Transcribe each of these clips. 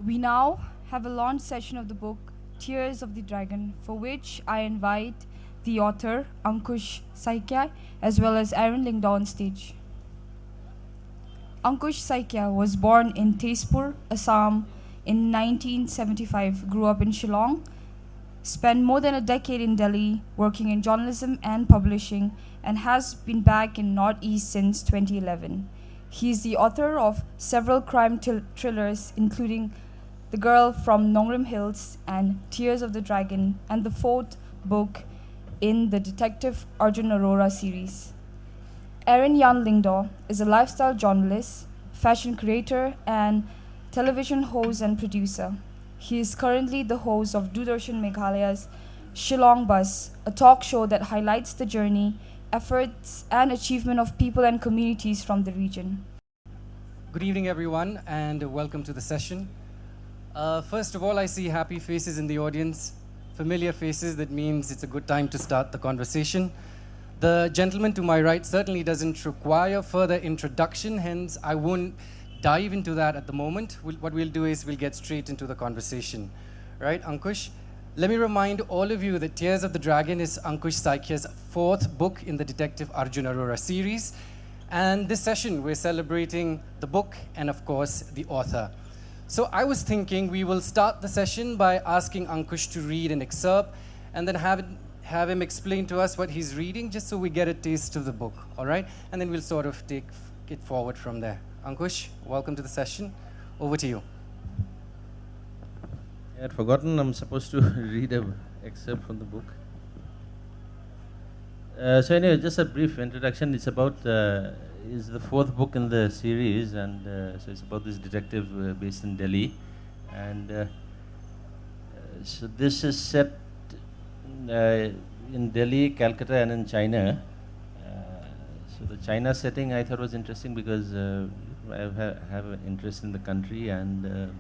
We now have a launch session of the book Tears of the Dragon, for which I invite the author Ankush Saikia as well as Aaron Lyngdoh on stage. Ankush Saikia was born in Tezpur, Assam in 1975, grew up in Shillong, spent more than a decade in Delhi working in journalism and publishing, and has been back in Northeast since 2011. He is the author of several crime thrillers, including The Girl from Nongrim Hills and Tears of the Dragon, and the fourth book in the Detective Arjun Arora series. Aaron Yan Lyngdoh is a lifestyle journalist, fashion creator, and television host and producer. He is currently the host of Doordarshan Meghalaya's Shillong Bus, a talk show that highlights the journey, efforts, and achievement of people and communities from the region. Good evening, everyone, and welcome to the session. First of all, I see happy faces in the audience, familiar faces. That means it's a good time to start the conversation. The gentleman to my right certainly doesn't require further introduction, hence I won't dive into that at the moment. What we'll do is we'll get straight into the conversation. Right, Ankush? Let me remind all of you that Tears of the Dragon is Ankush Saikia's fourth book in the Detective Arjun Arora series. And this session, we're celebrating the book and, of course, the author. So I was thinking we will start the session by asking Ankush to read an excerpt and then have him explain to us what he's reading, just so we get a taste of the book, all right? And then we'll sort of take it forward from there. Ankush, welcome to the session. Over to you. I had forgotten I'm supposed to read an excerpt from the book. So anyway, just a brief introduction. It's about, is the fourth book in the series, and so it's about this detective based in Delhi. And so this is set in Delhi, Calcutta, and in China. So the China setting I thought was interesting because I have an interest in the country, and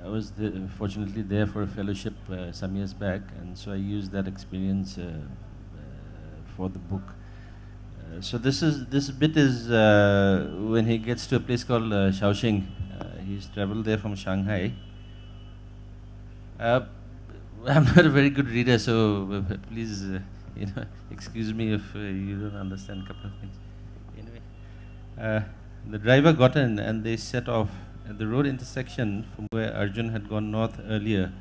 I was fortunately there for a fellowship some years back, and so I used that experience for the book. So this bit is when he gets to a place called Shaoxing. He's traveled there from Shanghai. I'm not a very good reader, so please, excuse me if you don't understand a couple of things. Anyway, the driver got in, and they set off at the road intersection from where Arjun had gone north earlier.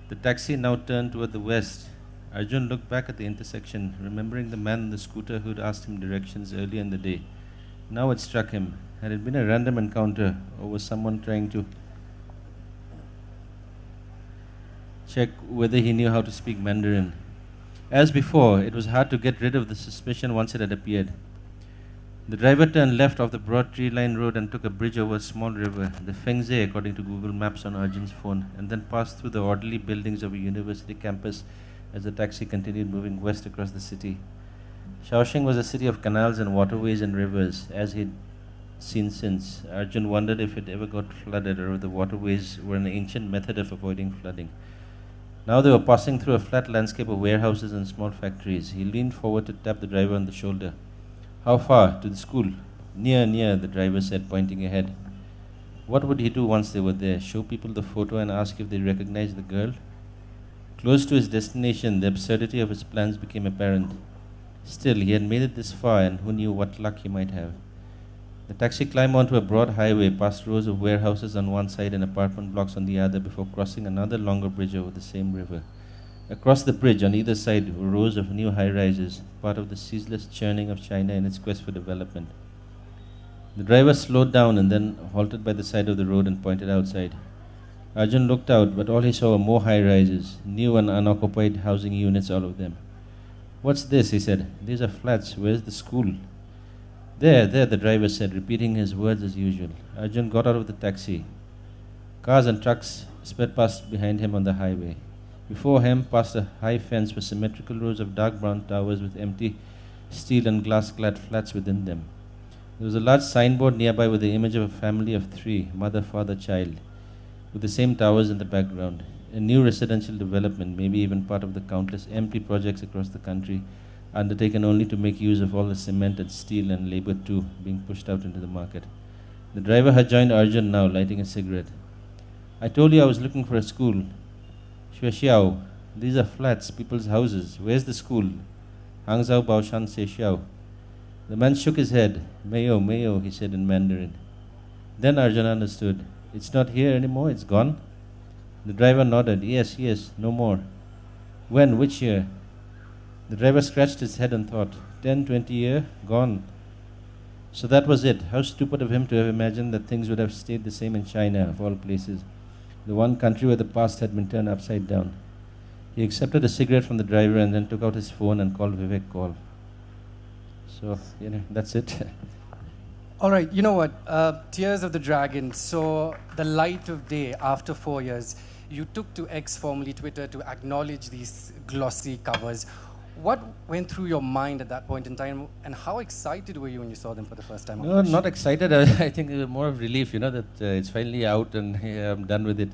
The taxi now turned toward the west. Arjun looked back at the intersection, remembering the man on the scooter who'd asked him directions earlier in the day. Now it struck him. Had it been a random encounter, or was someone trying to check whether he knew how to speak Mandarin? As before, it was hard to get rid of the suspicion once it had appeared. The driver turned left off the broad tree-lined road and took a bridge over a small river, the Fengze according to Google Maps on Arjun's phone, and then passed through the orderly buildings of a university campus as the taxi continued moving west across the city. Shaoxing was a city of canals and waterways and rivers, as he'd seen since. Arjun wondered if it ever got flooded or if the waterways were an ancient method of avoiding flooding. Now they were passing through a flat landscape of warehouses and small factories. He leaned forward to tap the driver on the shoulder. How far? To the school? Near, the driver said, pointing ahead. What would he do once they were there? Show people the photo and ask if they recognized the girl? Close to his destination, the absurdity of his plans became apparent. Still, he had made it this far, and who knew what luck he might have. The taxi climbed onto a broad highway, past rows of warehouses on one side and apartment blocks on the other, before crossing another longer bridge over the same river. Across the bridge, on either side, were rows of new high-rises, part of the ceaseless churning of China in its quest for development. The driver slowed down and then halted by the side of the road and pointed outside. Arjun looked out, but all he saw were more high-rises, new and unoccupied housing units, all of them. What's this? He said. These are flats. Where's the school? There, the driver said, repeating his words as usual. Arjun got out of the taxi. Cars and trucks sped past behind him on the highway. Before him, past a high fence, were symmetrical rows of dark brown towers with empty steel and glass-clad flats within them. There was a large signboard nearby with the image of a family of three, mother, father, child, with the same towers in the background. A new residential development, maybe even part of the countless empty projects across the country, undertaken only to make use of all the cement and steel and labor too being pushed out into the market. The driver had joined Arjun now, lighting a cigarette. I told you I was looking for a school. Xue Xiao, these are flats, people's houses. Where's the school? Hangzhou Baoshan Se Xiao. The man shook his head. Mayo, Mayo, he said in Mandarin. Then Arjun understood. It's not here anymore, it's gone. The driver nodded. Yes, yes, no more. When? Which year? The driver scratched his head and thought. 10, 20 years, gone. So that was it. How stupid of him to have imagined that things would have stayed the same in China, of all places. The one country where the past had been turned upside down. He accepted a cigarette from the driver and then took out his phone and called Vivek Call. So, that's it. All right, you know what? Tears of the Dragon saw the light of day after 4 years. You took to X, formerly Twitter, to acknowledge these glossy covers. What went through your mind at that point in time, and how excited were you when you saw them for the first time? No, not excited. I think more of relief, that it's finally out and I'm done with it.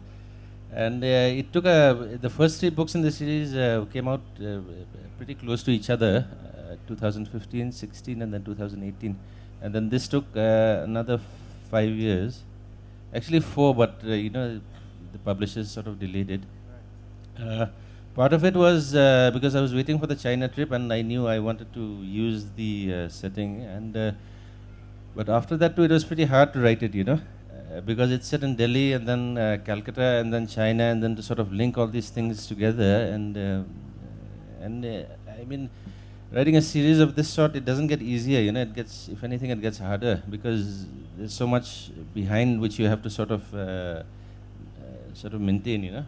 And it took the first 3 books in the series came out pretty close to each other, 2015, 16, and then 2018. And then this took another 5 years. Actually 4, but the publishers sort of delayed it. Part of it was because I was waiting for the China trip, and I knew I wanted to use the setting. And but after that too, it was pretty hard to write it, because it's set in Delhi and then Calcutta and then China, and then to sort of link all these things together. And I mean, writing a series of this sort, it doesn't get easier. It gets, if anything, it gets harder because there's so much behind which you have to sort of maintain.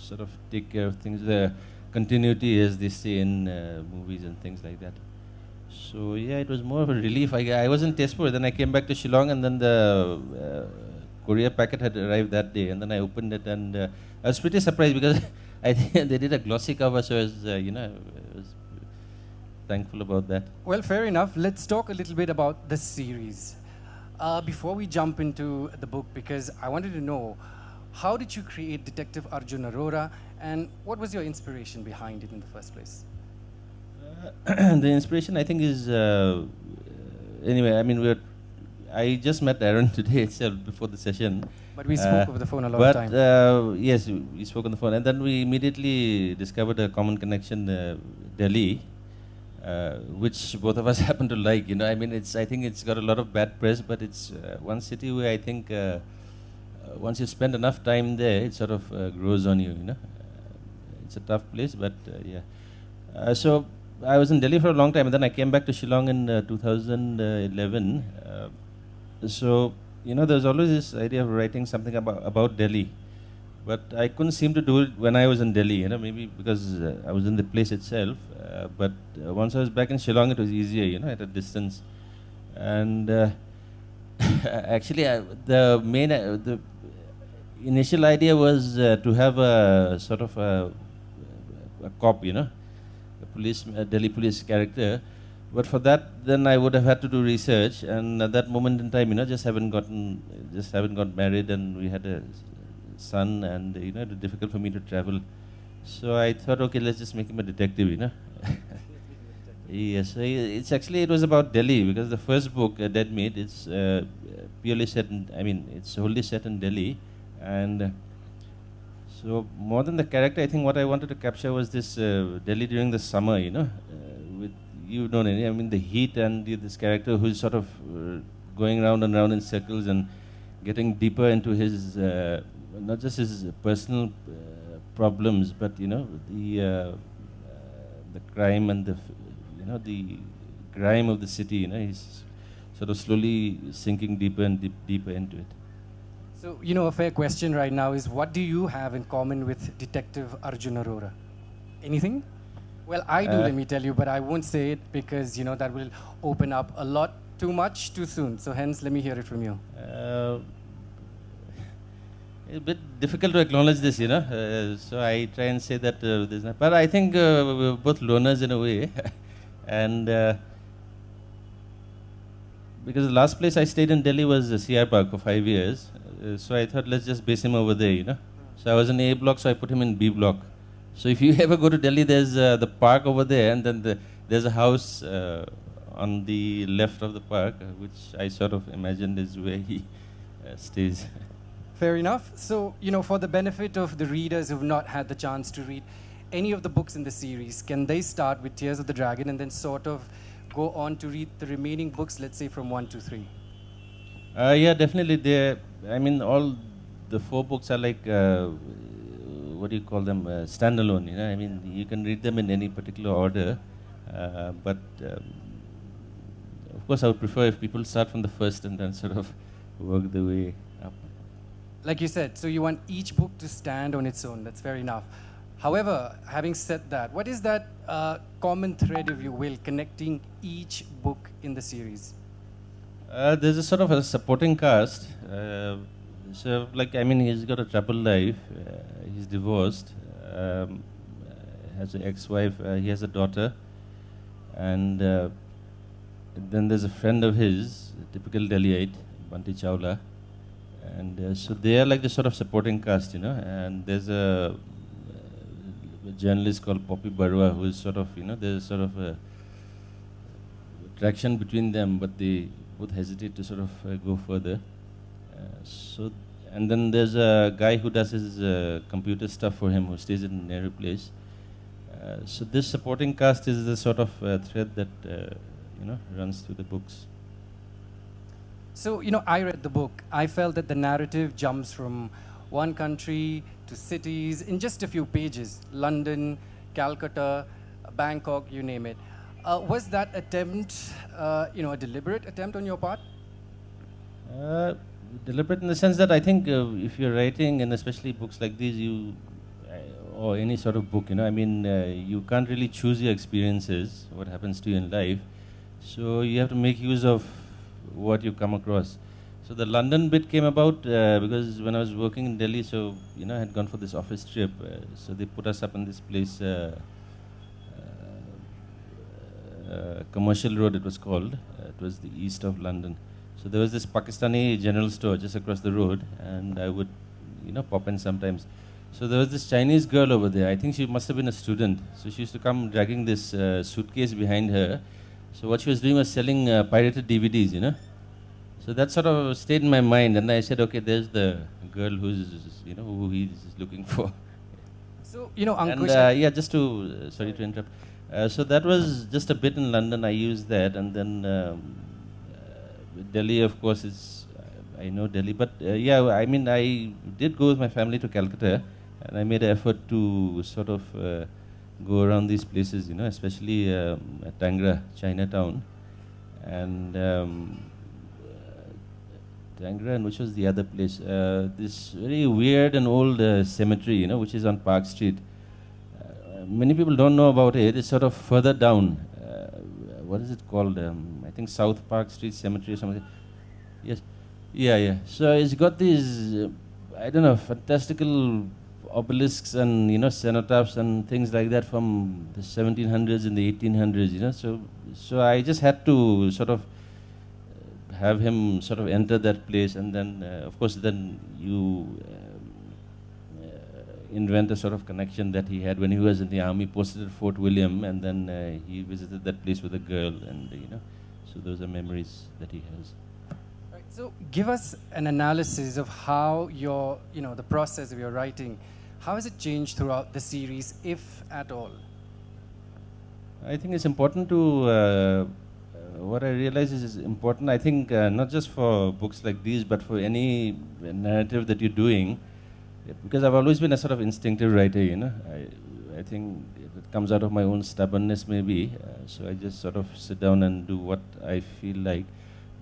Sort of take care of things, the continuity, as they say in movies and things like that. So yeah, it was more of a relief. I was in Tezpur, then I came back to Shillong, and then the courier packet had arrived that day, and then I opened it, and I was pretty surprised because I think they did a glossy cover, so I was, I was thankful about that. Well, fair enough. Let's talk a little bit about the series. Before we jump into the book, because I wanted to know, how did you create Detective Arjun Arora, and what was your inspiration behind it in the first place? The inspiration, I think, is anyway. I mean, I just met Aaron today itself before the session. But we spoke over the phone a lot of time. Yes, we spoke on the phone, and then we immediately discovered a common connection, Delhi, which both of us happen to like. I mean, I think it's got a lot of bad press, but it's one city where I think. Once you spend enough time there, it sort of grows on you, it's a tough place, but yeah. So I was in Delhi for a long time, and then I came back to Shillong in 2011. So, there's always this idea of writing something about Delhi, but I couldn't seem to do it when I was in Delhi, maybe because I was in the place itself. But once I was back in Shillong, it was easier, at a distance. And actually, the initial idea was to have a sort of a cop, a Delhi police character. But for that, then I would have had to do research, and at that moment in time, just haven't got married, and we had a son, and it was difficult for me to travel. So I thought, okay, let's just make him a detective, Yes, it was about Delhi, because the first book, Dead Meat, it's purely set it's wholly set in Delhi. And so more than the character, I think what I wanted to capture was this Delhi during the summer, with, the heat, and this character who's sort of going round and round in circles and getting deeper into his, not just his personal problems, but, the crime and the grime of the city, he's sort of slowly sinking deeper and deeper into it. So, a fair question right now is, what do you have in common with Detective Arjun Arora? Anything? Well, I do, let me tell you, but I won't say it because, that will open up a lot too much too soon. So hence, let me hear it from you. It's a bit difficult to acknowledge this, so I try and say that there's not, but I think we're both loners in a way. And because the last place I stayed in Delhi was CR Park for 5 years. So I thought, let's just base him over there, So I was in A block, so I put him in B block. So if you ever go to Delhi, there's the park over there, and then there's a house on the left of the park, which I sort of imagined is where he stays. Fair enough. So, for the benefit of the readers who've not had the chance to read any of the books in the series, can they start with Tears of the Dragon and then sort of go on to read the remaining books, let's say from 1 to 3? Yeah, definitely. All the 4 books are like, what do you call them, standalone. You can read them in any particular order. But of course, I would prefer if people start from the first and then sort of work their way up. Like you said, so you want each book to stand on its own. That's fair enough. However, having said that, what is that common thread, if you will, connecting each book in the series? There's a sort of a supporting cast. He's got a troubled life. He's divorced. Has an ex-wife. He has a daughter. And then there's a friend of his, a typical Delhiite, Banti Chawla. And so they are like the sort of supporting cast, And there's a journalist called Poppy Barua, who is sort of, there's sort of a attraction between them, but they both hesitate to sort of go further. And then there's a guy who does his computer stuff for him, who stays in Nehru Place. So this supporting cast is the sort of thread that runs through the books. So, I read the book. I felt that the narrative jumps from one country to cities in just a few pages. London, Calcutta, Bangkok, you name it. Was that attempt, a deliberate attempt on your part? Deliberate in the sense that I think if you're writing, and especially books like these, or any sort of book, you can't really choose your experiences, what happens to you in life. So you have to make use of what you come across. So the London bit came about because when I was working in Delhi, so I had gone for this office trip. So they put us up in this place, Commercial Road it was called. It was the east of London. So there was this Pakistani general store just across the road, and I would, pop in sometimes. So there was this Chinese girl over there. I think she must have been a student. So she used to come dragging this suitcase behind her. So what she was doing was selling pirated DVDs, So that sort of stayed in my mind, and I said, okay, there's the girl who's, who he's looking for. So, Ankush... And just to, sorry to interrupt. So that was just a bit in London. I used that, and then Delhi, of course, is, I know Delhi, but I did go with my family to Calcutta, and I made an effort to sort of go around these places, especially Tangra, Chinatown, and Tangra, and which was the other place? This very weird and old cemetery, which is on Park Street. Many people don't know about it. It's sort of further down. What is it called? I think South Park Street Cemetery or something. Yes. Yeah. So it's got these, fantastical obelisks and, cenotaphs and things like that from the 1700s and the 1800s, So I just had to sort of have him sort of enter that place, and then, of course, then you invent a sort of connection that he had when he was in the army, posted at Fort William, and then he visited that place with a girl, and so those are memories that he has. Right, so give us an analysis of how your, the process of your writing, how has it changed throughout the series, if at all? I think it's important to, what I realize is important, I think, not just for books like these, but for any narrative that you're doing. Because I've always been a sort of instinctive writer, I think it comes out of my own stubbornness maybe, so I just sort of sit down and do what I feel like.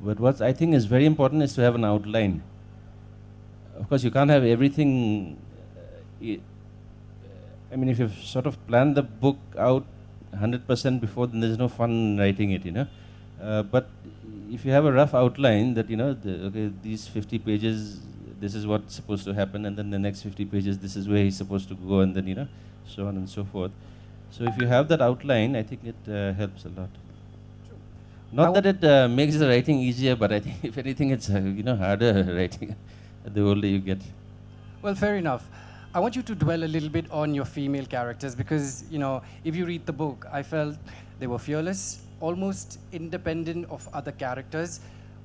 But what I think is very important is to have an outline. Of course, you can't have everything, if you've sort of planned the book out 100% before, then there's no fun writing it, but if you have a rough outline that, okay, these 50 pages, this is what's supposed to happen, and then the next 50 pages, this is where he's supposed to go, and then, so on and so forth. So if you have that outline, I think it helps a lot. True. Not that it makes the writing easier, but I think if anything, it's, harder writing the older you get. Well, fair enough. I want you to dwell a little bit on your female characters because, if you read the book, I felt they were fearless, almost independent of other characters.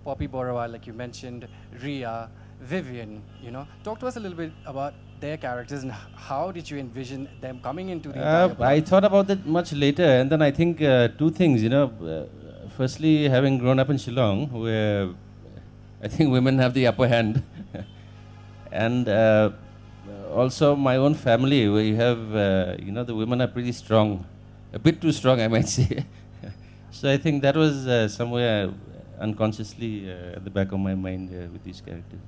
Poppy Borawa, like you mentioned, Ria, Vivian, Talk to us a little bit about their characters and how did you envision them coming into the entire plot? I thought about that much later, and then I think two things, firstly, having grown up in Shillong, where I think women have the upper hand, and also my own family, where you have, the women are pretty strong, a bit too strong, I might say. So I think that was somewhere unconsciously at the back of my mind with these characters.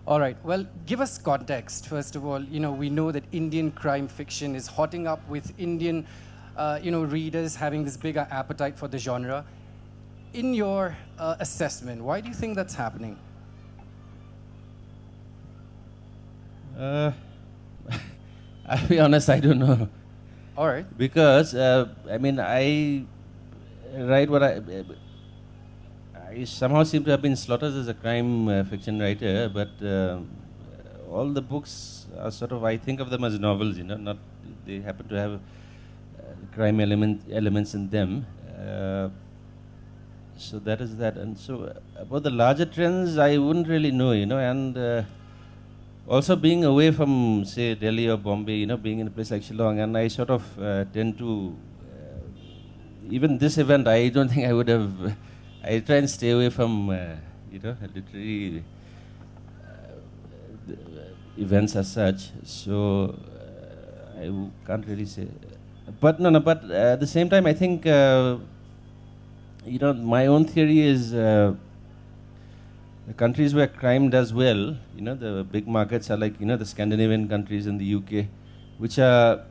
All right. Well, give us context. First of all, we know that Indian crime fiction is hotting up with Indian, readers having this bigger appetite for the genre. In your assessment, why do you think that's happening? I'll be honest, I don't know. All right. Because, I write what I somehow seem to have been slaughtered as a crime fiction writer, but all the books are sort of, I think of them as novels, not, they happen to have crime elements in them. So that is that. And so about the larger trends, I wouldn't really know, and also being away from, say, Delhi or Bombay, being in a place like Shillong, and I sort of tend to, even this event, I don't think I would have, I try and stay away from, literary events as such. So I can't really say. But but at the same time, I think, my own theory is the countries where crime does well, the big markets are like, the Scandinavian countries and the UK, which are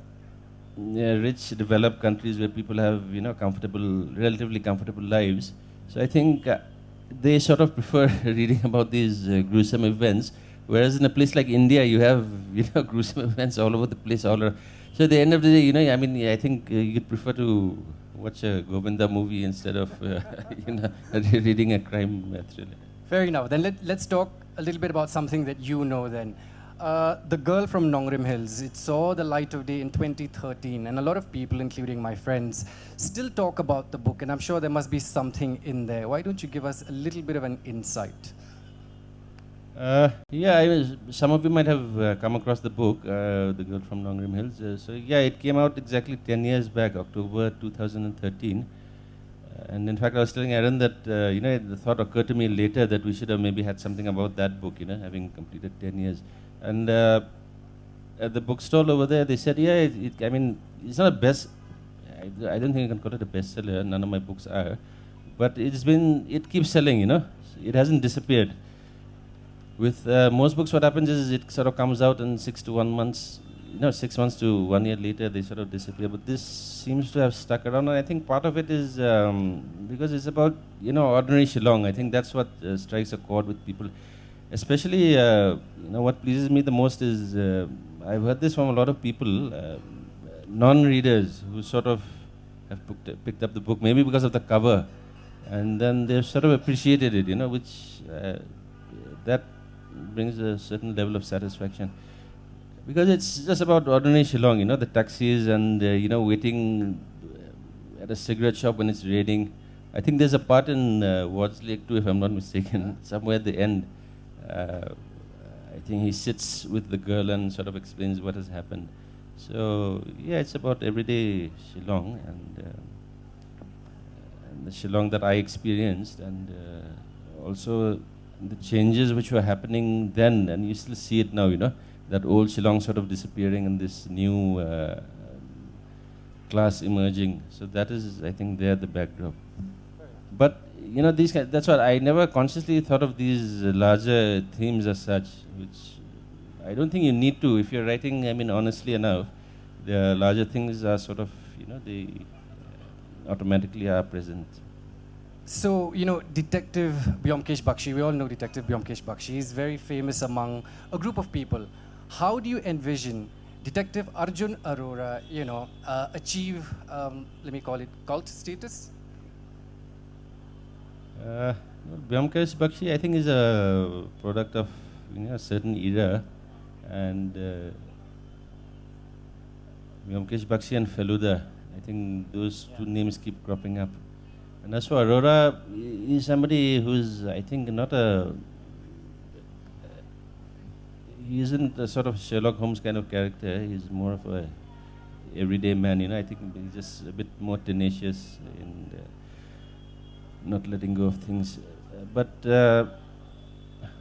rich, developed countries where people have, relatively comfortable lives. So I think they sort of prefer reading about these gruesome events, whereas in a place like India, you have, gruesome events all over the place, all around. So at the end of the day, I think you'd prefer to watch a Govinda movie instead of, reading a crime thriller. Fair enough. Then let's talk a little bit about something that you know then. The Girl from Nongrim Hills, it saw the light of day in 2013, and a lot of people, including my friends, still talk about the book, and I'm sure there must be something in there. Why don't you give us a little bit of an insight? Some of you might have come across the book, The Girl from Nongrim Hills. It came out exactly 10 years back, October 2013. And in fact, I was telling Aaron that, the thought occurred to me later that we should have maybe had something about that book, having completed 10 years. And at the bookstall over there, they said, it's not a best, I don't think you can call it a bestseller, none of my books are, but it keeps selling, it hasn't disappeared. With most books, what happens is it sort of comes out in 6 to 1 months, 6 months to 1 year later, they sort of disappear. But this seems to have stuck around, and I think part of it is because it's about, ordinary Shillong. I think that's what strikes a chord with people. Especially, what pleases me the most is, I've heard this from a lot of people, non-readers who sort of have picked up the book, maybe because of the cover, and then they've sort of appreciated it, which that brings a certain level of satisfaction. Because it's just about ordinary Shillong, the taxis and, waiting at a cigarette shop when it's raining. I think there's a part in Wards Lake too, if I'm not mistaken, somewhere at the end. I think he sits with the girl and sort of explains what has happened. So, it's about everyday Shillong and the Shillong that I experienced, and also the changes which were happening then, and you still see it now, that old Shillong sort of disappearing and this new class emerging. So that is, I think, there the backdrop. But, that's what I never consciously thought of these larger themes as such, which I don't think you need to. If you're writing, honestly enough, the larger things are sort of, they automatically are present. So, Detective Byomkesh Bakshi, we all know Detective Byomkesh Bakshi. He's very famous among a group of people. How do you envision Detective Arjun Arora, achieve, let me call it, cult status? Byomkesh Bakshi, I think, is a product of a certain era, and Byomkesh Bakshi and Feluda, I think those two names keep cropping up. And as for Aurora, he's somebody who's, I think, not a. He isn't a sort of Sherlock Holmes kind of character. He's more of a everyday man. I think he's just a bit more tenacious and not letting go of things. But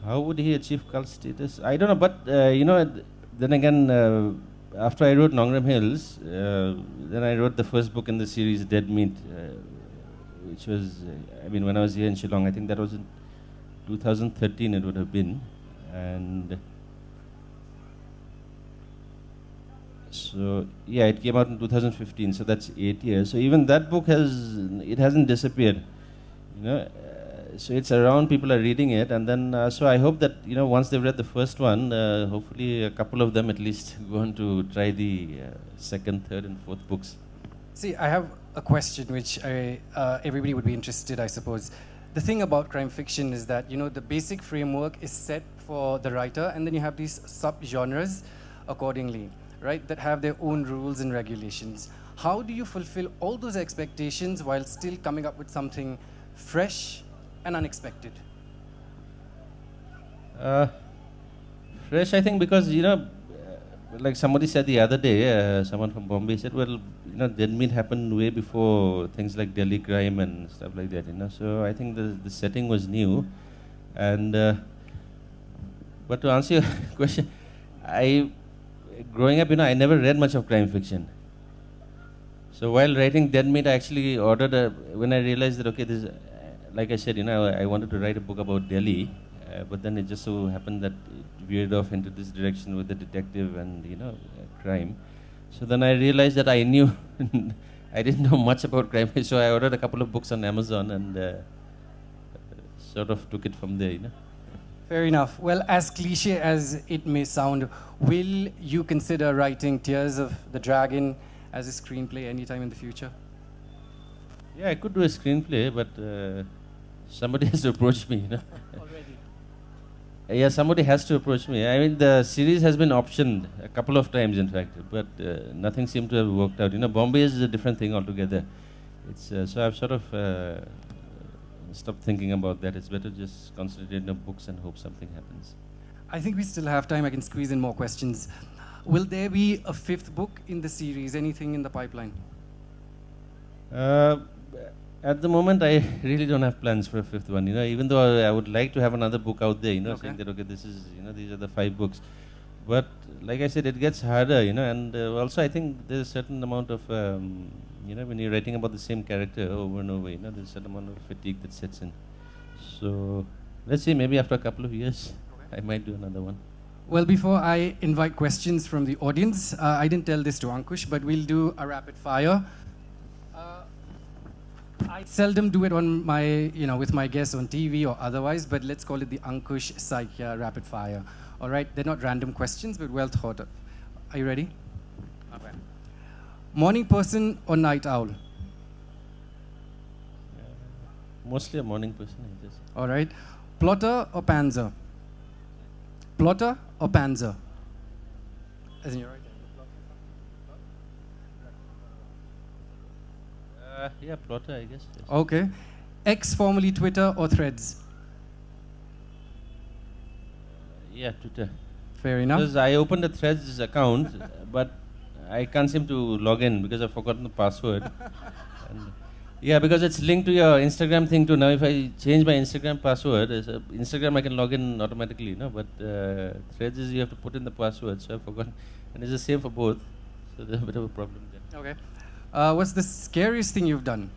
how would he achieve cult status? I don't know. But then again, after I wrote Nongram Hills, then I wrote the first book in the series, Dead Meat, which was, when I was here in Shillong, I think that was in 2013 it would have been. And so, yeah, it came out in 2015, so that's 8 years. So even that book hasn't disappeared, so it's around, people are reading it, and then, so I hope that, once they've read the first one, hopefully a couple of them at least go on to try the second, third, and fourth books. See, I have a question which everybody would be interested, I suppose. The thing about crime fiction is that, the basic framework is set for the writer, and then you have these sub-genres accordingly, right, that have their own rules and regulations. How do you fulfill all those expectations while still coming up with something fresh and unexpected? Fresh, I think, because, like somebody said the other day, someone from Bombay said, well, Dead Meat happened way before things like Delhi crime and stuff like that, So I think the setting was new. And, but to answer your question, growing up, I never read much of crime fiction. So while writing Dead Meat, I actually ordered when I realized that, okay, this, like I said, I wanted to write a book about Delhi, but then it just so happened that it veered off into this direction with the detective and, crime. So then I realized that I knew, I didn't know much about crime, so I ordered a couple of books on Amazon and sort of took it from there, Fair enough. Well, as cliche as it may sound, will you consider writing Tears of the Dragon as a screenplay anytime in the future? Yeah, I could do a screenplay, but somebody has to approach me, Already? Yeah, somebody has to approach me. The series has been optioned a couple of times, in fact, but nothing seemed to have worked out. Bombay is a different thing altogether. It's so I've sort of stopped thinking about that. It's better just concentrate on the books and hope something happens. I think we still have time. I can squeeze in more questions. Will there be a fifth book in the series? Anything in the pipeline? At the moment, I really don't have plans for a fifth one. Even though I would like to have another book out there, Okay. saying that, okay, this is, these are the 5 books. But like I said, it gets harder, and also I think there's a certain amount of, when you're writing about the same character over and over, there's a certain amount of fatigue that sets in. So let's see, maybe after a couple of years, I might do another one. Well, before I invite questions from the audience, I didn't tell this to Ankush, but we'll do a rapid fire. I seldom do it on my, with my guests on TV or otherwise, but let's call it the Ankush Saikia rapid fire. All right, they're not random questions, but well thought of. Are you ready? Okay. Morning person or night owl? Mostly a morning person, I guess. All right. Plotter or panzer? Plotter or panzer? As in, you're right. Yeah, plotter, I guess. Yes. Okay. X formerly Twitter or Threads? Yeah, Twitter. Fair enough. Because I opened a Threads account, but I can't seem to log in because I've forgotten the password. And yeah, because it's linked to your Instagram thing too. Now, if I change my Instagram password, Instagram I can log in automatically, but Threads is you have to put in the password, so I've forgotten. And it's the same for both, so there's a bit of a problem there. Okay. What's the scariest thing you've done?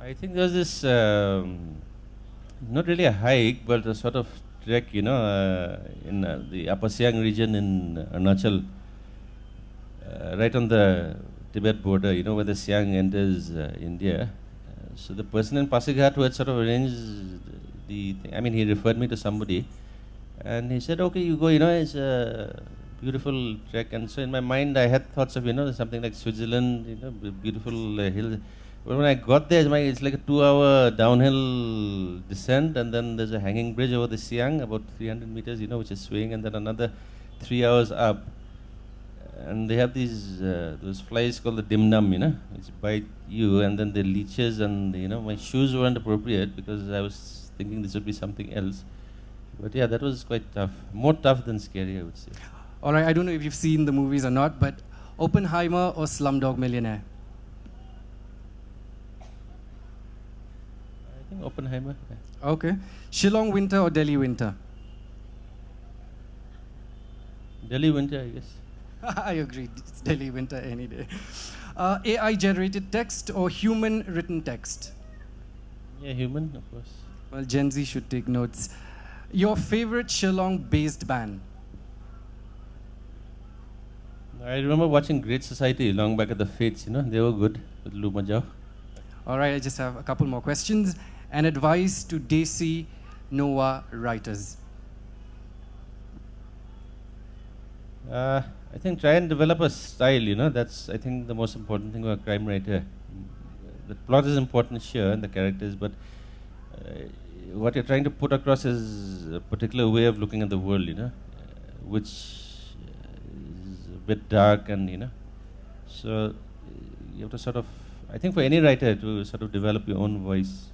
I think there's this, not really a hike, but a sort of trek, in the Upper Siang region in Arunachal, right on the Tibet border, where the Siang enters India. So the person in Pasighat who had sort of arranged the thing, he referred me to somebody, and he said, okay, you go, it's a beautiful trek. And so in my mind, I had thoughts of, something like Switzerland, beautiful hills. But when I got there, it's like a 2-hour downhill descent, and then there's a hanging bridge over the Siang, about 300 meters, which is swaying, and then another 3 hours up. and they have these those flies called the dimnum, which bite you, and then the leeches, and my shoes weren't appropriate because I was thinking this would be something else. But yeah, that was quite tough, more tough than scary, I would say. All right, I don't know if you've seen the movies or not, but Oppenheimer or Slumdog Millionaire? I think Oppenheimer. Yeah. Okay. Shillong winter or Delhi winter? Delhi winter, I guess. I agree. It's Delhi winter any day. AI generated text or human written text? Yeah, human, of course. Well, Gen Z should take notes. Your favorite Shillong based band? I remember watching Great Society long back at the Fates, they were good with Lou Majau. All right, I just have a couple more questions. And advice to Desi Noah writers? I think try and develop a style, that's, I think, the most important thing for a crime writer. The plot is important, sure, and the characters, but what you're trying to put across is a particular way of looking at the world, which is a bit dark, and, so you have to sort of, I think for any writer to sort of develop your own voice.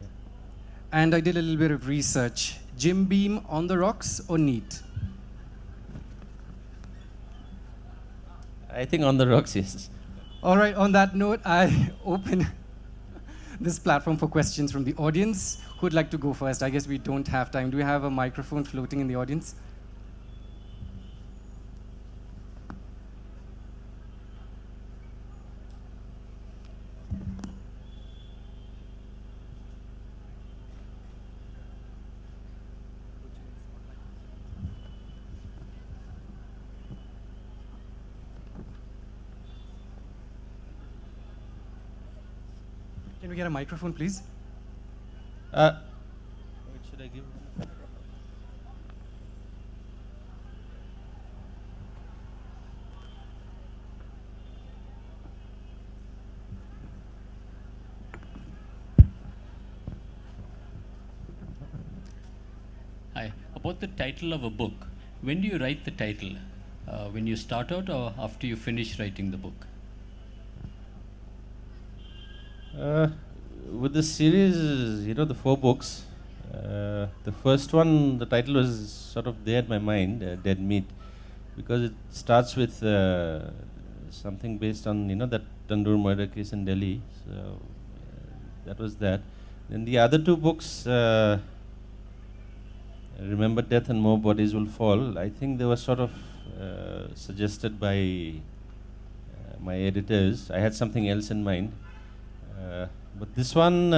Yeah. And I did a little bit of research. Jim Beam on the rocks or neat? I think on the rocks, yes. All right, on that note, I open this platform for questions from the audience. Who'd like to go first? I guess we don't have time. Do we have a microphone floating in the audience? Can we get a microphone, please? What should I give? Hi. About the title of a book, when do you write the title? When you start out or after you finish writing the book? With this series, the 4 books, the first one, the title was sort of there in my mind, Dead Meat, because it starts with something based on, that Tandoor murder case in Delhi. So that was that. Then the other 2 books, Remember Death and More Bodies Will Fall, I think they were sort of suggested by my editors. I had something else in mind. But this one,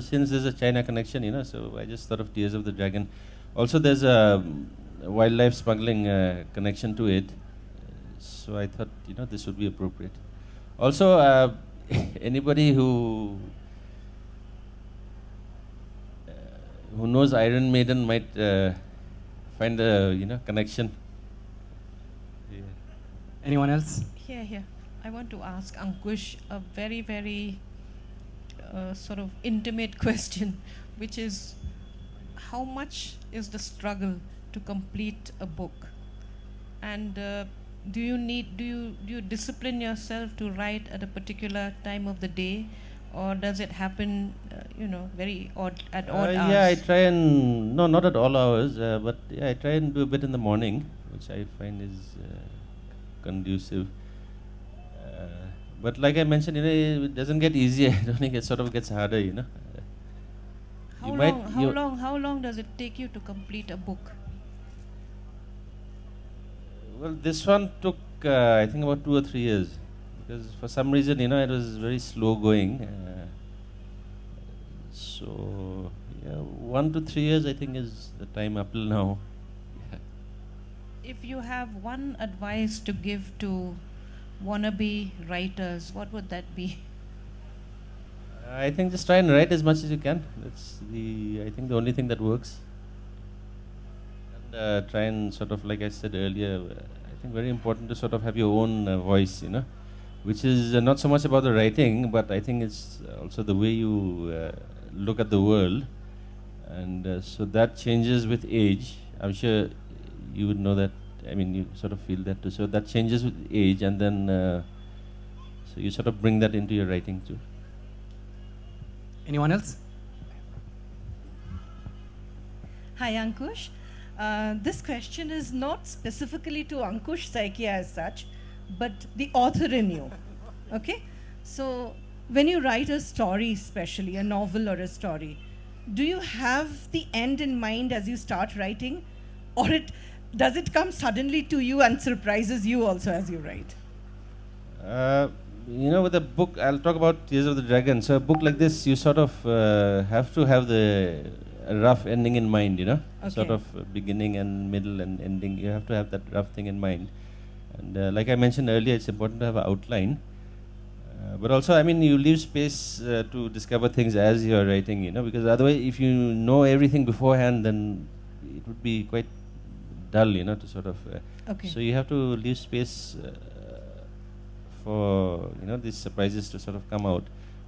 since there's a China connection, so I just thought of Tears of the Dragon. Also, there's a wildlife smuggling connection to it. So I thought, this would be appropriate. Also, anybody who knows Iron Maiden might find a, connection. Yeah. Anyone else? Here. I want to ask Ankush a very, very sort of intimate question, which is, how much is the struggle to complete a book? And do you discipline yourself to write at a particular time of the day, or does it happen, very odd hours? Yeah, I try and, no, not at all hours, but yeah, I try and do a bit in the morning, which I find is conducive. But like I mentioned, it doesn't get easier. I don't think it sort of gets harder, How long does it take you to complete a book? Well, this one took, I think, about 2 or 3 years. Because for some reason, it was very slow going. So, yeah, 1 to 3 years, I think, is the time up till now. Yeah. If you have one advice to give to wannabe writers, what would that be? I think just try and write as much as you can. That's I think the only thing that works. And try and sort of, like I said earlier, I think very important to sort of have your own voice, which is not so much about the writing, but I think it's also the way you look at the world. And so that changes with age. I'm sure you would know that I mean, you sort of feel that too. So that changes with age, and then so you sort of bring that into your writing too. Anyone else? Hi, Ankush. This question is not specifically to Ankush Saikia as such, but the author in you. Okay? So, when you write a story, especially a novel or a story, do you have the end in mind as you start writing? Or does it come suddenly to you and surprises you also as you write? You know, with a book, I'll talk about Tears of the Dragon. So a book like this, you sort of have to have the rough ending in mind, you know, sort of beginning and middle and ending. You have to have that rough thing in mind. And like I mentioned earlier, it's important to have an outline. But also, I mean, you leave space to discover things as you're writing, you know, because otherwise, if you know everything beforehand, then it would be quite dull, you know, to sort of. So you have to leave space for, you know, these surprises to sort of come out.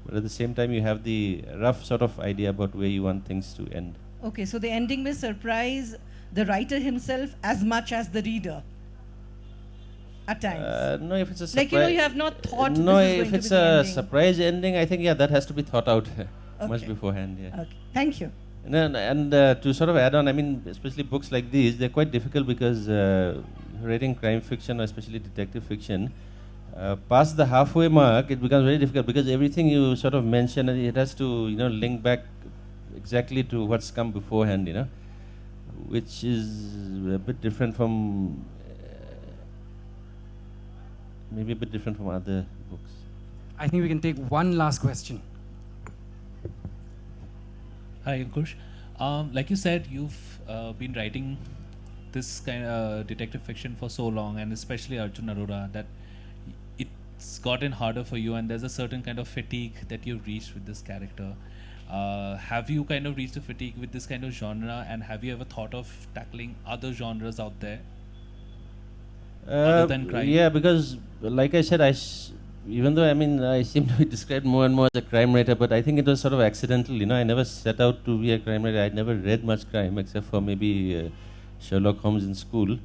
But at the same time, you have the rough sort of idea about where you want things to end. Okay, so the ending may surprise the writer himself as much as the reader. At times. No, if it's a surprise. Like, you know, you have not thought. No, this is if going it's to be the a ending. surprise ending, I think, yeah, that has to be thought out much beforehand. Yeah. Okay, thank you. And to sort of add on, I mean, especially books like these, they're quite difficult because writing crime fiction, or especially detective fiction, past the halfway mark, it becomes very difficult because everything you sort of mention, it has to, you know, link back exactly to what's come beforehand, you know, which is a bit different from, maybe a bit different from other books. I think we can take one last question. Hi, Ankush. Like you said, you've been writing this kind of detective fiction for so long, and especially Arjun Arora, that it's gotten harder for you, and there's a certain kind of fatigue that you've reached with this character. Have you kind of reached a fatigue with this kind of genre, and have you ever thought of tackling other genres out there? Other than crime? Yeah, because like I said, even though I mean I seem to be described more and more as a crime writer, but I think it was sort of accidental. You know, I never set out to be a crime writer. I never read much crime except for maybe Sherlock Holmes in school,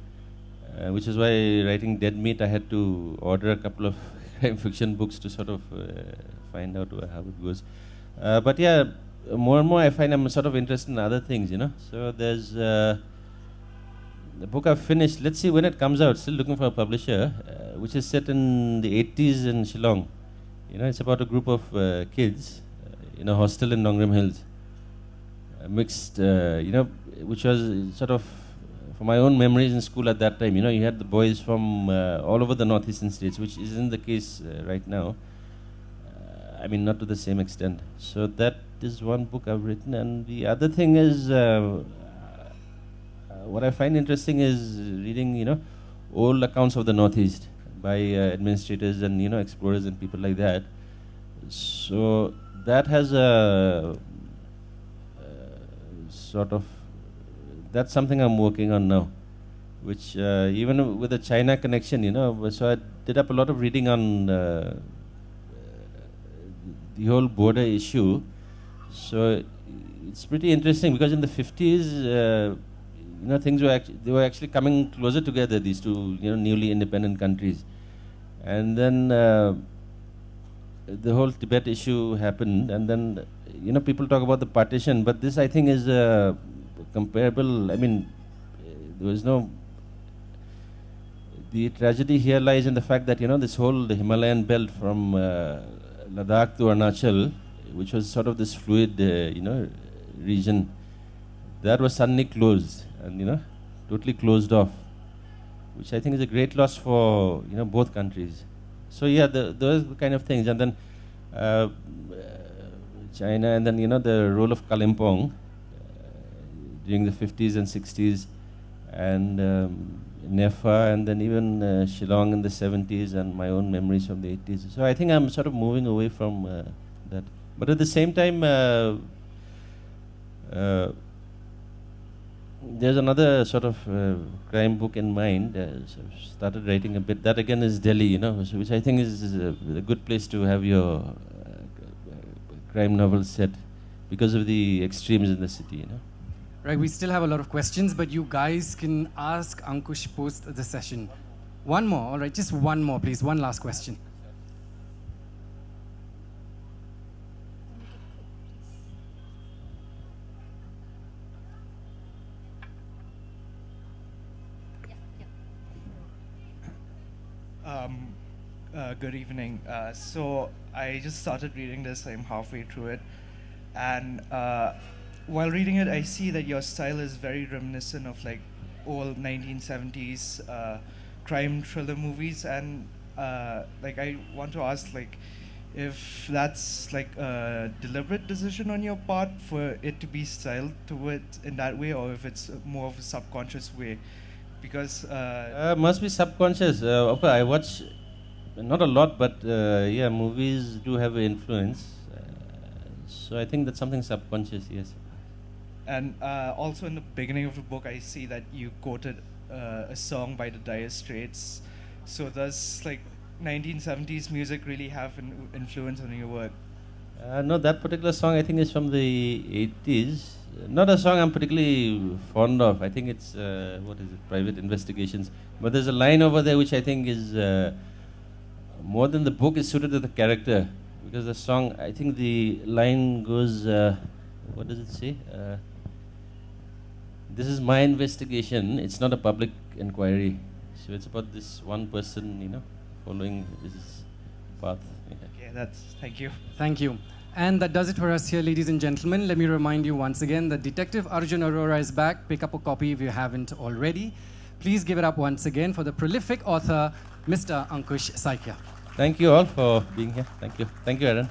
which is why writing Dead Meat I had to order a couple of crime fiction books to sort of find out how it goes. But yeah, more and more I find I'm sort of interested in other things. You know, so there's. The book I've finished, let's see when it comes out, still looking for a publisher, which is set in the 80s in Shillong. You know, it's about a group of kids in a hostel in Nongrim Hills. Mixed, you know, which was sort of, from my own memories in school at that time, you know, you had the boys from all over the northeastern states, which isn't the case right now. I mean, not to the same extent. So that is one book I've written. And the other thing is, what I find interesting is reading, you know, old accounts of the Northeast by administrators and, you know, explorers and people like that. So that has a sort of, that's something I'm working on now, which even with the China connection, you know, so I did up a lot of reading on the whole border issue. So it's pretty interesting because in the 50s, you know, things were they were actually coming closer together, these two, you know, newly independent countries. And then the whole Tibet issue happened, and then, you know, people talk about the partition, but this I think is comparable. I mean, there was no. The tragedy here lies in the fact that, you know, this whole the Himalayan belt from Ladakh to Arunachal, which was sort of this fluid, you know, region, that was suddenly closed. And, you know, totally closed off, which I think is a great loss for, you know, both countries. So yeah, those kind of things. And then China, and then, you know, the role of Kalimpong during the 50s and 60s, and Nefa, and then even Shillong in the 70s, and my own memories from the 80s. So I think I'm sort of moving away from that. But at the same time, there's another sort of crime book in mind. So I've started writing a bit. That again is Delhi, you know, which I think is a good place to have your crime novel set because of the extremes in the city, you know. Right, we still have a lot of questions, but you guys can ask Ankush post the session. One more, all right, just one more, please. One last question. Good evening. So I just started reading this. I'm halfway through it, and while reading it, I see that your style is very reminiscent of like old 1970s crime thriller movies, and like I want to ask like if that's like a deliberate decision on your part for it to be styled to it in that way, or if it's more of a subconscious way, because must be subconscious. Okay, I watch not a lot, but yeah, movies do have an influence. So I think that's something subconscious, yes. And also in the beginning of the book, I see that you quoted a song by the Dire Straits. So does like 1970s music really have an influence on your work? No, that particular song I think is from the 80s. Not a song I'm particularly fond of. I think it's, what is it, Private Investigations. But there's a line over there which I think is, more than the book, is suited to the character. Because the song, I think the line goes, what does it say? This is my investigation, it's not a public inquiry. So it's about this one person, you know, following this path. Yeah. Okay, thank you. Thank you. And that does it for us here, ladies and gentlemen. Let me remind you once again that Detective Arjun Arora is back. Pick up a copy if you haven't already. Please give it up once again for the prolific author, Mr. Ankush Saikia. Thank you all for being here. Thank you. Thank you, Aaron.